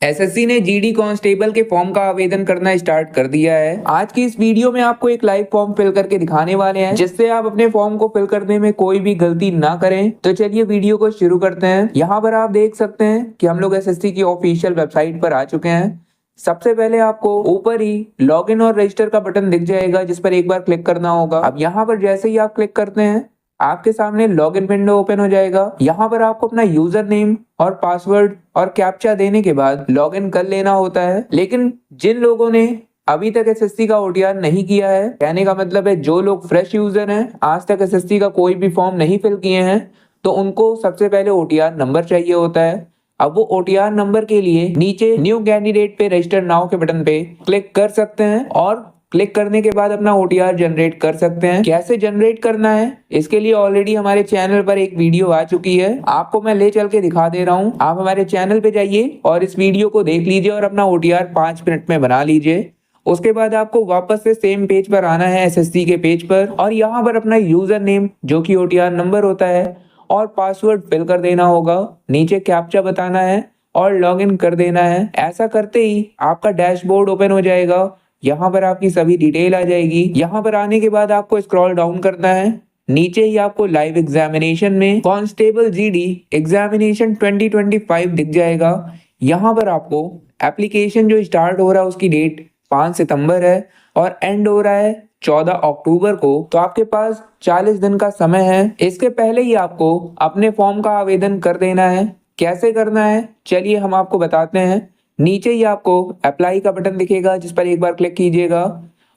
SSC ने GD constable के form का आवेदन करना स्टार्ट कर दिया है। आज की इस वीडियो में आपको एक लाइव फॉर्म फिल करके दिखाने वाले हैं, जिससे आप अपने फॉर्म को फिल करने में कोई भी गलती ना करें। तो चलिए वीडियो को शुरू करते हैं। यहाँ पर आप देख सकते हैं कि हम लोग एसएससी की ऑफिशियल वेबसाइट पर आ चुके हैं। सबसे पहले आपको ऊपर ही लॉगिन और रजिस्टर का बटन दिख जाएगा, जिस पर एक बार क्लिक करना होगा। अब यहाँ पर जैसे ही आप क्लिक करते हैं, आपके सामने लॉगिन विंडो ओपन हो जाएगा। यहाँ पर आपको अपना यूजर नेम और पासवर्ड और कैप्चा देने के बाद लॉगिन कर लेना होता है। लेकिन जिन लोगों ने अभी तक एसएससी का ओटीआर नहीं किया है, कहने का मतलब है जो लोग फ्रेश यूजर हैं, आज तक एसएससी का कोई भी फॉर्म नहीं फिल किए हैं, तो उनको सबसे पहले ओटीआर नंबर चाहिए होता है। अब वो ओटीआर नंबर के लिए नीचे न्यू कैंडिडेट पे रजिस्टर नाउ के बटन पे क्लिक कर सकते हैं और क्लिक करने के बाद अपना ओटीआर जनरेट कर सकते हैं। कैसे जनरेट करना है, इसके लिए ऑलरेडी हमारे चैनल पर एक वीडियो आ चुकी है, आपको मैं ले चल के दिखा दे रहा हूँ। आप हमारे चैनल पे जाइए और इस वीडियो को देख लीजिए और अपना ओटीआर 5 मिनट में बना लीजिए। उसके बाद आपको वापस से सेम पेज पर आना है, एसएससी के पेज पर, और यहाँ पर अपना यूजर नेम जो कि ओटीआर नंबर होता है और पासवर्ड फिल कर देना होगा। नीचे कैप्चा बताना है और लॉगिन कर देना है। ऐसा करते ही आपका डैशबोर्ड ओपन हो जाएगा। यहाँ पर आपकी सभी डिटेल आ जाएगी। यहाँ पर आने के बाद आपको स्क्रॉल डाउन करना है। नीचे ही आपको लाइव एग्जामिनेशन में कांस्टेबल जीडी एग्जामिनेशन 2025 दिख जाएगा। यहाँ पर आपको एप्लीकेशन जो स्टार्ट हो रहा है उसकी डेट 5 सितंबर है और एंड हो रहा है 14 अक्टूबर को। तो आपके पास 40 दिन का समय है। इसके पहले ही आपको अपने फॉर्म का आवेदन कर देना है। कैसे करना है चलिए हम आपको बताते हैं। नीचे ही आपको अप्लाई का बटन दिखेगा, जिस पर एक बार क्लिक कीजिएगा।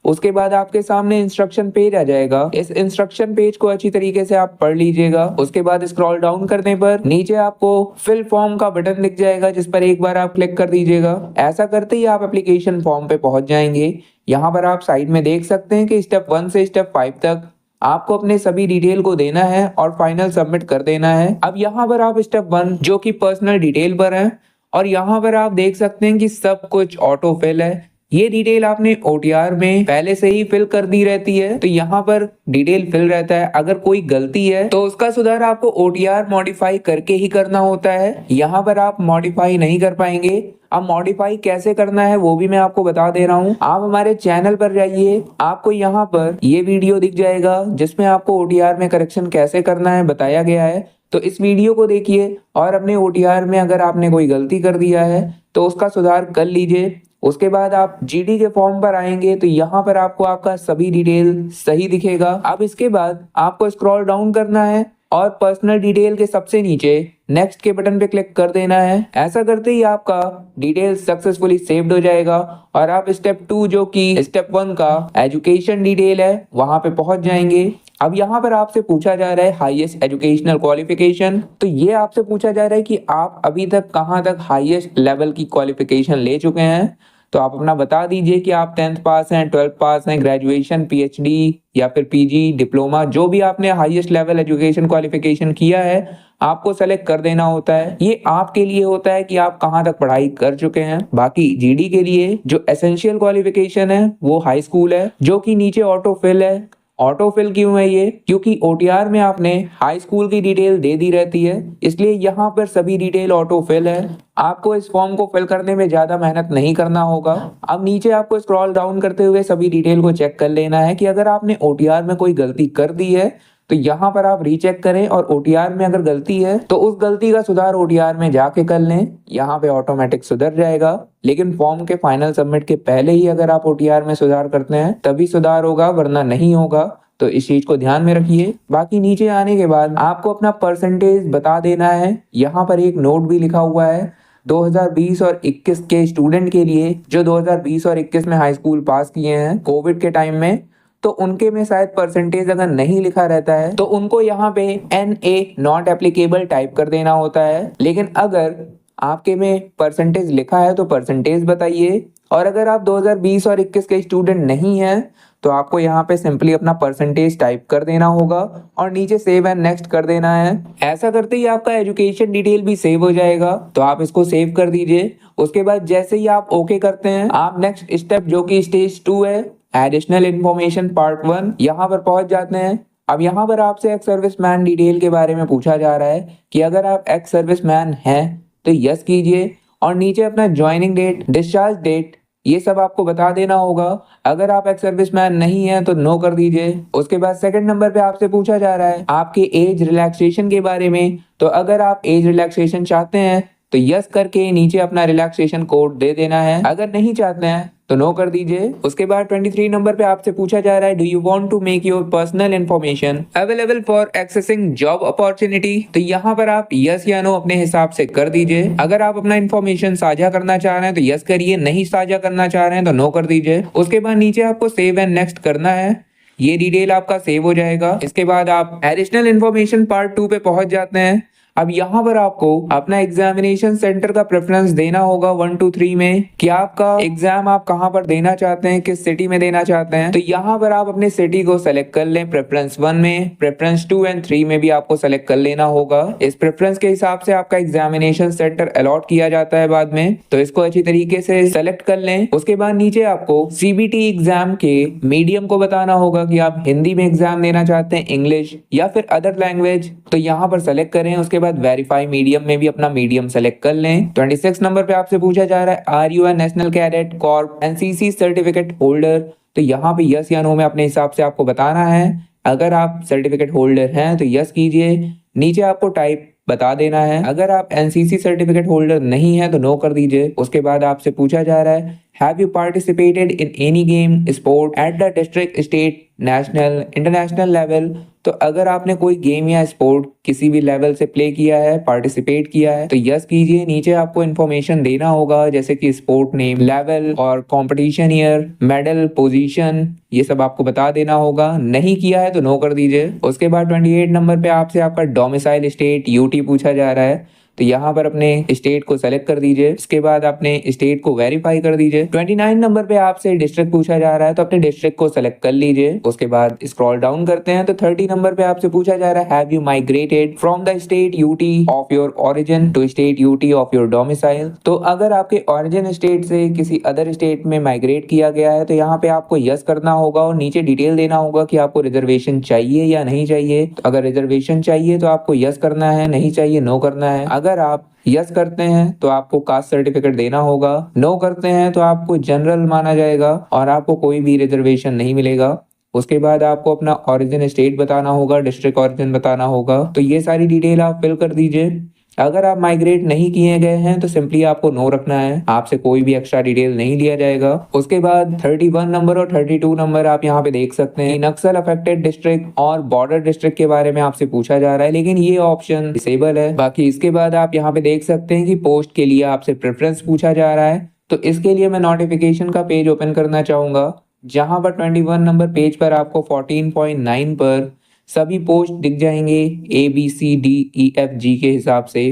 उसके बाद आपके सामने इंस्ट्रक्शन पेज आ जाएगा। इस इंस्ट्रक्शन पेज को अच्छी तरीके से आप पढ़ लीजिएगा। उसके बाद स्क्रॉल डाउन करने पर नीचे आपको फिल फॉर्म का बटन दिख जाएगा, जिस पर एक बार आप क्लिक कर दीजिएगा। ऐसा करते ही आप एप्लीकेशन फॉर्म पे पहुंच जाएंगे। यहाँ पर आप साइड में देख सकते हैं कि स्टेप 1 से स्टेप 5 तक आपको अपने सभी डिटेल को देना है और फाइनल सबमिट कर देना है। अब यहाँ पर आप स्टेप 1 जो कि पर्सनल डिटेल पर है, और यहाँ पर आप देख सकते हैं कि सब कुछ ऑटो फिल है। ये डिटेल आपने ओटीआर में पहले से ही फिल कर दी रहती है, तो यहाँ पर डिटेल फिल रहता है। अगर कोई गलती है तो उसका सुधार आपको ओटीआर मॉडिफाई करके ही करना होता है। यहाँ पर आप मॉडिफाई नहीं कर पाएंगे। अब मॉडिफाई कैसे करना है वो भी मैं आपको बता दे रहा हूँ। आप हमारे चैनल पर जाइए, आपको यहाँ पर ये वीडियो दिख जाएगा, जिसमें आपको ओटीआर में करेक्शन कैसे करना है बताया गया है। तो इस वीडियो को देखिए और अपने ओटीआर में अगर आपने कोई गलती कर दिया है तो उसका सुधार कर लीजिए। उसके बाद आप जीडी के फॉर्म पर आएंगे तो यहाँ पर आपको आपका सभी डिटेल सही दिखेगा। अब इसके बाद आपको स्क्रॉल डाउन करना है और पर्सनल डिटेल के सबसे नीचे नेक्स्ट के बटन पे क्लिक कर देना है। ऐसा करते ही आपका डिटेल सक्सेसफुली सेव्ड हो जाएगा और आप स्टेप 2 जो कि स्टेप 1 का एजुकेशन डिटेल है वहां पे पहुंच जाएंगे। अब यहाँ पर आपसे पूछा जा रहा है हाईएस्ट एजुकेशनल क्वालिफिकेशन। तो ये आपसे पूछा जा रहा है कि आप अभी तक कहाँ तक हाईएस्ट लेवल की क्वालिफिकेशन ले चुके हैं। तो आप अपना बता दीजिए कि आप 10th पास हैं, 12th पास हैं, ग्रेजुएशन, पीएचडी या फिर पीजी, डिप्लोमा, जो भी आपने हाईएस्ट लेवल एजुकेशन क्वालिफिकेशन किया है आपको सेलेक्ट कर देना होता है। ये आपके लिए होता है कि आप कहाँ तक पढ़ाई कर चुके हैं। बाकी जीडी के लिए जो एसेंशियल क्वालिफिकेशन है वो हाई स्कूल है, जो कि नीचे ऑटो फिल है। ऑटो फिल क्यों है ये? क्योंकि ओटीआर में आपने हाई स्कूल की डिटेल दे दी रहती है, इसलिए यहाँ पर सभी डिटेल ऑटो फिल है। आपको इस फॉर्म को फिल करने में ज्यादा मेहनत नहीं करना होगा। अब नीचे आपको स्क्रॉल डाउन करते हुए सभी डिटेल को चेक कर लेना है कि अगर आपने ओटीआर में कोई गलती कर दी है तो यहाँ पर आप रीचेक करें, और ओटीआर में अगर गलती है तो उस गलती का सुधार ओटीआर में जाके कर लें। यहाँ पे ऑटोमेटिक सुधर जाएगा। लेकिन फॉर्म के फाइनल सबमिट के पहले ही अगर आप ओटीआर में सुधार करते हैं तभी सुधार होगा, वरना नहीं होगा। तो इस चीज को ध्यान में रखिए। बाकी नीचे आने के बाद आपको अपना परसेंटेज बता देना है। यहाँ पर एक नोट भी लिखा हुआ है 2020 और 21 के स्टूडेंट के लिए, जो 2020 और 21 में हाई स्कूल पास किए हैं कोविड के टाइम में, तो उनके में शायद परसेंटेज अगर नहीं लिखा रहता है तो उनको यहाँ पे NA नॉट एप्लीकेबल टाइप कर देना होता है। लेकिन अगर आपके में परसेंटेज लिखा है तो परसेंटेज बताइए, और अगर आप 2020 और 21 के स्टूडेंट नहीं हैं तो आपको यहाँ पे सिंपली अपना परसेंटेज टाइप कर देना होगा और नीचे सेव एंड नेक्स्ट कर देना है। ऐसा करते ही आपका एजुकेशन डिटेल भी सेव हो जाएगा, तो आप इसको सेव कर दीजिए। उसके बाद जैसे ही आप ओके करते हैं, आप नेक्स्ट स्टेप जो कि स्टेज 2 है, एडिशनल इन्फॉर्मेशन पार्ट 1, यहाँ पर पहुंच जाते हैं। अब यहाँ पर आपसे एक्स सर्विसमैन डिटेल के बारे में पूछा जा रहा है कि अगर आप एक्स सर्विसमैन हैं तो यस कीजिए, और नीचे अपना ज्वाइनिंग डेट, डिस्चार्ज डेट, ये सब आपको बता देना होगा। अगर आप एक्स सर्विसमैन नहीं है तो नो कर दीजिए। उसके बाद सेकंड नंबर पे आपसे पूछा जा रहा है आपके एज रिलैक्सेशन के बारे में। तो अगर आप एज रिलैक्सेशन चाहते हैं तो यस करके नीचे अपना रिलैक्सेशन कोड दे देना है। अगर नहीं चाहते हैं तो नो कर दीजिए। उसके बाद 23 नंबर पे आपसे पूछा जा रहा है do you want to make your personal information available for accessing job opportunity. तो यहाँ पर आप यस या नो अपने हिसाब से कर दीजिए। अगर आप अपना इंफॉर्मेशन साझा करना चाह रहे हैं तो यस करिए, नहीं साझा करना चाह रहे हैं तो नो कर दीजिए। उसके बाद नीचे आपको सेव एंड नेक्स्ट करना है, ये डिटेल आपका सेव हो जाएगा। इसके बाद आप एडिशनल इन्फॉर्मेशन पार्ट 2 पे पहुंच जाते हैं। अब यहाँ पर आपको अपना एग्जामिनेशन सेंटर का प्रेफरेंस देना होगा 1 2 3 में कि आपका एग्जाम आप कहाँ पर देना चाहते हैं, किस सिटी में देना चाहते हैं। तो यहाँ पर आप अपने सिटी को सेलेक्ट कर लें प्रेफरेंस 1 में, प्रेफरेंस 2 एंड 3 में भी आपको सेलेक्ट कर लेना होगा। इस प्रेफरेंस के हिसाब से आपका एग्जामिनेशन सेंटर अलॉट किया जाता है बाद में, तो इसको अच्छी तरीके से सेलेक्ट कर लें। उसके बाद नीचे आपको सीबीटी एग्जाम के मीडियम को बताना होगा कि आप हिंदी में एग्जाम देना चाहते हैं, इंग्लिश या फिर अदर लैंग्वेज, तो यहाँ पर सेलेक्ट करें। उसके बाद वेरीफाई मीडियम में भी अपना मीडियम सेलेक्ट कर लें। 26 नंबर पे आपसे पूछा जा रहा है are you a national cadet corp NCC certificate holder. तो यहाँ पे यस या नो में अपने हिसाब से आपको बताना है। अगर आप सर्टिफिकेट होल्डर हैं तो यस कीजिए, नीचे आपको टाइप बता देना है। अगर आप एनसीसी सर्टिफिकेट होल्डर नहीं है तो नो कर दीजिए। उसके बाद आपसे पूछा जा रहा है have you participated in any game sport at the district state national international level. तो अगर आपने कोई गेम या स्पोर्ट किसी भी लेवल से प्ले किया है, पार्टिसिपेट किया है तो यस कीजिए। नीचे आपको इन्फॉर्मेशन देना होगा जैसे कि स्पोर्ट नेम, लेवल और कंपटीशन ईयर, मेडल, पोजीशन, ये सब आपको बता देना होगा। नहीं किया है तो नो कर दीजिए। उसके बाद 28 नंबर पे आपसे आपका डोमिसाइल स्टेट यूटी पूछा जा रहा है, तो यहाँ पर अपने स्टेट को सेलेक्ट कर दीजिए। इसके बाद अपने स्टेट को वेरीफाई कर दीजिए। 29 नंबर पे आपसे डिस्ट्रिक्ट पूछा जा रहा है तो अपने डिस्ट्रिक्ट को सेलेक्ट कर लीजिए। उसके बाद स्क्रॉल डाउन करते हैं तो 30 नंबर पे आपसे पूछा जा रहा है have you migrated from the state UT of your origin to state UT of your domicile. तो अगर आपके ओरिजिन स्टेट से किसी अदर स्टेट में माइग्रेट किया गया है तो यहाँ पे आपको यस करना होगा और नीचे डिटेल देना होगा कि आपको रिजर्वेशन चाहिए या नहीं चाहिए। तो अगर रिजर्वेशन चाहिए तो आपको यस करना है, नहीं चाहिए नो करना है। अगर आप यस करते हैं तो आपको कास्ट सर्टिफिकेट देना होगा, नो करते हैं तो आपको जनरल माना जाएगा और आपको कोई भी रिजर्वेशन नहीं मिलेगा। उसके बाद आपको अपना ओरिजिन स्टेट बताना होगा, डिस्ट्रिक्ट ओरिजिन बताना होगा। तो ये सारी डिटेल आप फिल कर दीजिए। अगर आप माइग्रेट नहीं किए गए हैं तो सिंपली आपको नो रखना है, आपसे कोई भी एक्स्ट्रा डिटेल नहीं लिया जाएगा। उसके बाद 31 नंबर और 32 नंबर आप यहाँ पे देख सकते हैं नक्सल अफेक्टेड डिस्ट्रिक्ट और बॉर्डर डिस्ट्रिक्ट के बारे में आपसे पूछा जा रहा है, लेकिन ये ऑप्शन डिसेबल है। बाकी इसके बाद आप यहाँ पे देख सकते हैं कि पोस्ट के लिए आपसे प्रेफरेंस पूछा जा रहा है, तो इसके लिए मैं नोटिफिकेशन का पेज ओपन करना चाहूंगा जहां पर 21 नंबर पेज पर आपको 14.9 पर सभी पोस्ट दिख जाएंगे ABCDEFG के हिसाब से।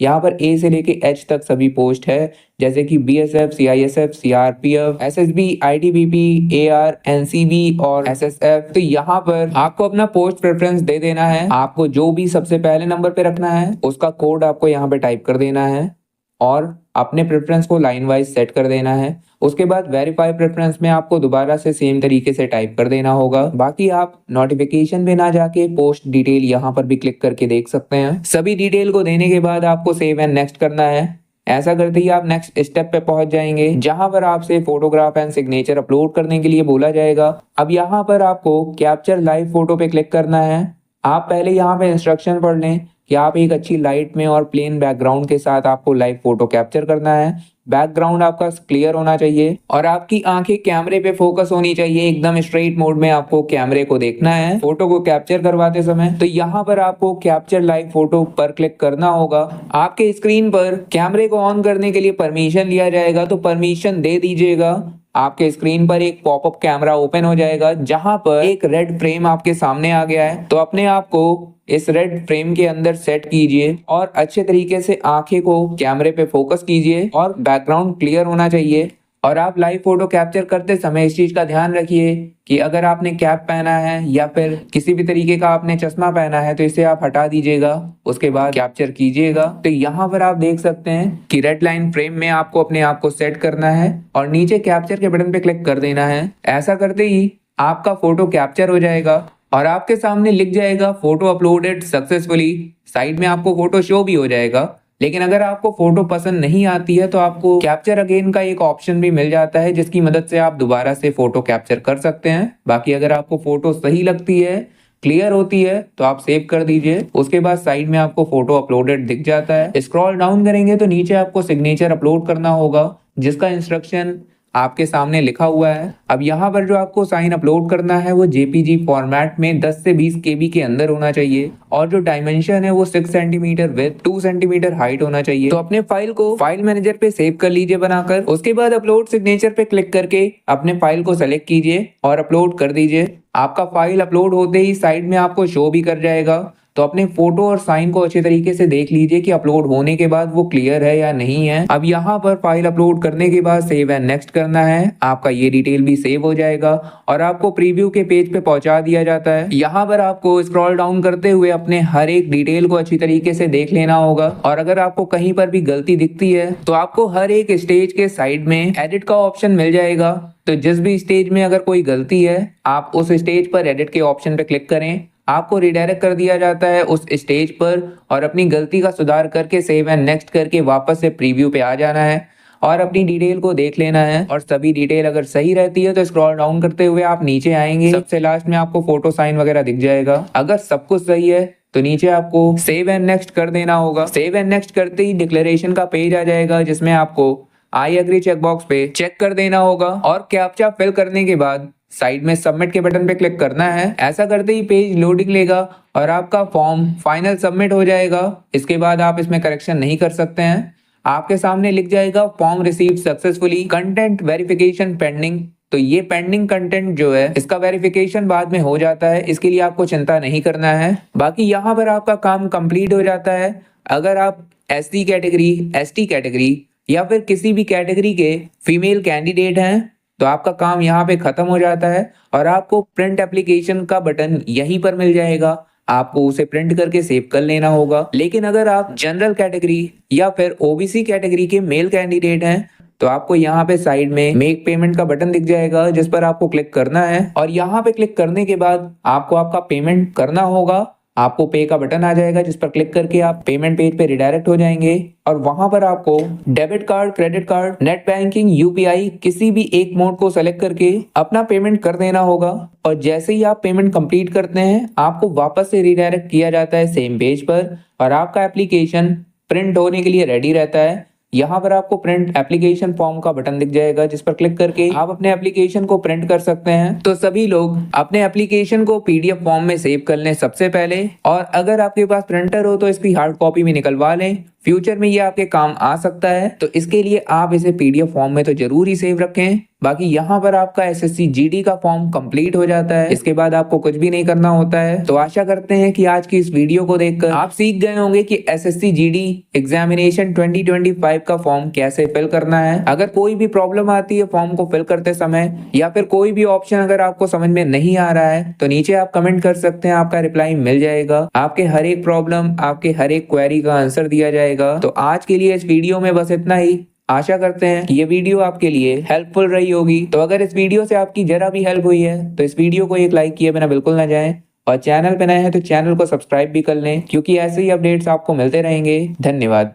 यहाँ पर ए से लेके एच तक सभी पोस्ट है, जैसे कि BSF, CISF, CRPF, SSB, ITBP, AR, NCB और SSF। तो यहाँ पर आपको अपना पोस्ट प्रेफरेंस दे देना है। आपको जो भी सबसे पहले नंबर पे रखना है उसका कोड आपको यहाँ पे टाइप कर देना है और अपने प्रेफरेंस को लाइन वाइज सेट कर देना है। उसके बाद वेरीफाई प्रेफरेंस में आपको दोबारा से सेम तरीके से टाइप कर देना होगा। बाकी आप नोटिफिकेशन में ना जाके पोस्ट डिटेल यहाँ पर भी क्लिक करके देख सकते हैं। सभी डिटेल को देने के बाद आपको सेव एंड नेक्स्ट करना है। ऐसा करते ही आप नेक्स्ट स्टेप पे पहुंच जाएंगे जहां पर आपसे फोटोग्राफ एंड सिग्नेचर अपलोड करने के लिए बोला जाएगा। अब यहाँ पर आपको कैप्चर लाइव फोटो पे क्लिक करना है। आप पहले यहाँ पे इंस्ट्रक्शन पढ़ लें कि आप एक अच्छी लाइट में और प्लेन बैकग्राउंड के साथ आपको लाइव फोटो कैप्चर करना है। बैकग्राउंड आपका क्लियर होना चाहिए और आपकी आंखें कैमरे पे फोकस होनी चाहिए। एकदम स्ट्रेट मोड में आपको कैमरे को देखना है फोटो को कैप्चर करवाते समय। तो यहाँ पर आपको कैप्चर लाइव फोटो पर क्लिक करना होगा। आपके स्क्रीन पर कैमरे को ऑन करने के लिए परमिशन लिया जाएगा, तो परमिशन दे दीजिएगा। आपके स्क्रीन पर एक पॉपअप कैमरा ओपन हो जाएगा जहां पर एक रेड फ्रेम आपके सामने आ गया है। तो अपने आप को इस रेड फ्रेम के अंदर सेट कीजिए और अच्छे तरीके से आंखें को कैमरे पे फोकस कीजिए और बैकग्राउंड क्लियर होना चाहिए। और आप लाइव फोटो कैप्चर करते समय इस चीज का ध्यान रखिए कि अगर आपने कैप पहना है या फिर किसी भी तरीके का आपने चश्मा पहना है तो इसे आप हटा दीजिएगा, उसके बाद कैप्चर कीजिएगा। तो यहाँ पर आप देख सकते हैं कि रेड लाइन फ्रेम में आपको अपने आप को सेट करना है और नीचे कैप्चर के बटन पे क्लिक कर देना है। ऐसा करते ही आपका फोटो कैप्चर हो जाएगा और आपके सामने लिख जाएगा फोटो अपलोडेड सक्सेसफुली। साइड में आपको फोटो शो भी हो जाएगा, लेकिन अगर आपको फोटो पसंद नहीं आती है तो आपको कैप्चर अगेन का एक ऑप्शन भी मिल जाता है, जिसकी मदद से आप दोबारा से फोटो कैप्चर कर सकते हैं। बाकी अगर आपको फोटो सही लगती है, क्लियर होती है, तो आप सेव कर दीजिए। उसके बाद साइड में आपको फोटो अपलोडेड दिख जाता है। स्क्रॉल डाउन करेंगे तो नीचे आपको सिग्नेचर अपलोड करना होगा, जिसका इंस्ट्रक्शन आपके सामने लिखा हुआ है। अब यहाँ पर जो आपको साइन अपलोड करना है वो जेपीजी फॉर्मेट में 10 से 20 केबी के अंदर होना चाहिए, और जो डायमेंशन है वो 6 सेंटीमीटर विड्थ 2 सेंटीमीटर हाइट होना चाहिए। तो अपने फाइल को फाइल मैनेजर पे सेव कर लीजिए बनाकर। उसके बाद अपलोड सिग्नेचर पे क्लिक करके अपने फाइल को सेलेक्ट कीजिए और अपलोड कर दीजिए। आपका फाइल अपलोड होते ही साइड में आपको शो भी कर जाएगा। तो अपने फोटो और साइन को अच्छे तरीके से देख लीजिए कि अपलोड होने के बाद वो क्लियर है या नहीं है। अब यहाँ पर फाइल अपलोड करने के बाद सेव एंड नेक्स्ट करना है। आपका ये डिटेल भी सेव हो जाएगा और आपको प्रीव्यू के पेज पे पहुंचा दिया जाता है। यहाँ पर आपको स्क्रॉल डाउन करते हुए अपने हर एक डिटेल को अच्छी तरीके से देख लेना होगा, और अगर आपको कहीं पर भी गलती दिखती है तो आपको हर एक स्टेज के साइड में एडिट का ऑप्शन मिल जाएगा। तो जिस भी स्टेज में अगर कोई गलती है, आप उस स्टेज पर एडिट के ऑप्शन पे क्लिक करें, आपको रिडायरेक्ट कर दिया जाता है उस स्टेज पर, और अपनी गलती का सुधार करके सेव एंड नेक्स्ट करके वापस से प्रीव्यू पे आ जाना है और अपनी डिटेल को देख लेना है। और सभी डिटेल अगर सही रहती है तो स्क्रॉल डाउन करते हुए आप नीचे आएंगे, सबसे लास्ट में आपको फोटो साइन वगैरह दिख जाएगा। अगर सब कुछ सही है तो नीचे आपको सेव एंड नेक्स्ट कर देना होगा। सेव एंड नेक्स्ट करते ही डिक्लेरेशन का पेज आ जाएगा, जिसमें आपको आई एग्री चेकबॉक्स पे चेक कर देना होगा, और कैप्चा फिल करने के बाद साइड में सबमिट के बटन पे क्लिक करना है। ऐसा करते ही पेज लोडिंग लेगा और आपका फॉर्म फाइनल सबमिट हो जाएगा। इसके बाद आप इसमें करेक्शन नहीं कर सकते हैं। आपके सामने लिख जाएगा form received successfully, content verification pending. तो ये पेंडिंग कंटेंट जो है इसका वेरिफिकेशन बाद में हो जाता है, इसके लिए आपको चिंता नहीं करना है। बाकी यहाँ पर आपका काम कंप्लीट हो जाता है। अगर आप SC कैटेगरी, ST कैटेगरी या फिर किसी भी कैटेगरी के फीमेल कैंडिडेट हैं तो आपका काम यहाँ पे खत्म हो जाता है, और आपको प्रिंट एप्लीकेशन का बटन यहीं पर मिल जाएगा। आपको उसे प्रिंट करके सेव कर लेना होगा। लेकिन अगर आप जनरल कैटेगरी या फिर OBC कैटेगरी के मेल कैंडिडेट हैं तो आपको यहाँ पे साइड में मेक पेमेंट का बटन दिख जाएगा, जिस पर आपको क्लिक करना है, और यहाँ पे क्लिक करने के बाद आपको आपका पेमेंट करना होगा। आपको पे का बटन आ जाएगा, जिस पर क्लिक करके आप पेमेंट पेज पे रिडायरेक्ट हो जाएंगे, और वहां पर आपको debit card, credit card, net banking, UPI किसी भी एक मोड को सेलेक्ट करके अपना पेमेंट कर देना होगा। और जैसे ही आप पेमेंट कंप्लीट करते हैं आपको वापस से रिडायरेक्ट किया जाता है सेम पेज पर, और आपका एप्लीकेशन प्रिंट होने के लिए रेडी रहता है। यहाँ पर आपको प्रिंट एप्लीकेशन फॉर्म का बटन दिख जाएगा, जिस पर क्लिक करके आप अपने एप्लीकेशन को प्रिंट कर सकते हैं। तो सभी लोग अपने एप्लीकेशन को PDF फॉर्म में सेव कर लें सबसे पहले, और अगर आपके पास प्रिंटर हो तो इसकी हार्ड कॉपी भी निकलवा लें। फ्यूचर में ये आपके काम आ सकता है, तो इसके लिए आप इसे PDF फॉर्म में तो जरूर ही सेव रखें। बाकी यहाँ पर आपका SSC GD का फॉर्म कंप्लीट हो जाता है। इसके बाद आपको कुछ भी नहीं करना होता है। तो आशा करते हैं कि आज की इस वीडियो को देखकर आप सीख गए होंगे कि SSC GD एग्जामिनेशन 2025 का फॉर्म कैसे फिल करना है। अगर कोई भी प्रॉब्लम आती है फॉर्म को फिल करते समय, या फिर कोई भी ऑप्शन अगर आपको समझ में नहीं आ रहा है, तो नीचे आप कमेंट कर सकते हैं, आपका रिप्लाई मिल जाएगा। आपके हर एक प्रॉब्लम, आपके हर एक क्वेरी का आंसर दिया जाएगा। तो आज के लिए इस वीडियो में बस इतना ही। आशा करते हैं कि ये वीडियो आपके लिए हेल्पफुल रही होगी। तो अगर इस वीडियो से आपकी जरा भी हेल्प हुई है तो इस वीडियो को एक लाइक किए बिना बिल्कुल ना जाएं, और चैनल पे नए हैं तो चैनल को सब्सक्राइब भी कर लें, क्योंकि ऐसे ही अपडेट्स आपको मिलते रहेंगे। धन्यवाद।